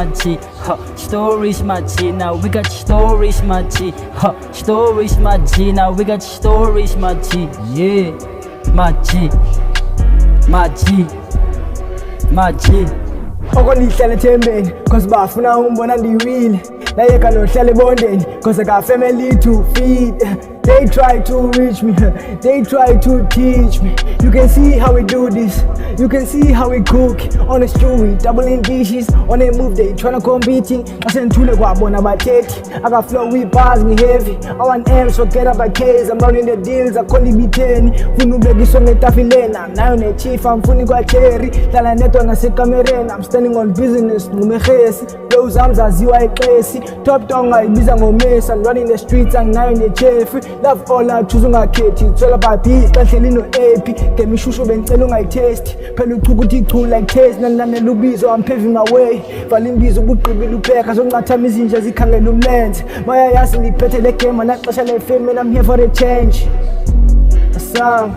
G, stories my G, now we got stories my G, stories my G, now we got stories my G, yeah, my G, my G, my G. Okonihlala ethembeni cause bafuna umbona ndiwile nayeka nohlala ebondeni cause I got family to feed. They try to reach me, they try to teach me. You can see how we do this, you can see how we cook. On a stew we doubling dishes, on a move they tryna competing. I send Tule kwabona bathethi, I got flow with bars me heavy. I want M's, forget about K's, I'm running the deals, I can't be 10. Funu ubekiswa ngetafilena, nayo ne chief, I'm funi kwa cherry. Hlala neto nasekamereni, I'm standing on business, ngumehesi. Those arms aziwa eqesi, top down ngayibiza ngomesi. I'm running the streets, anginayo nechefi. Love all I choose ungakhethi, it's all about this, kahleli no AP. Ngemishushu bengicela ungayitesti, phela uchuka uthi chu like taste. Nangilandela ubizo, I'm paving my way. Vala imbizo ubugqibile upheka, zoncathama izinja zikhangela umlenze. Bayayazi ngiphethe le game, anaxesha le fame and I'm here for a change. Asam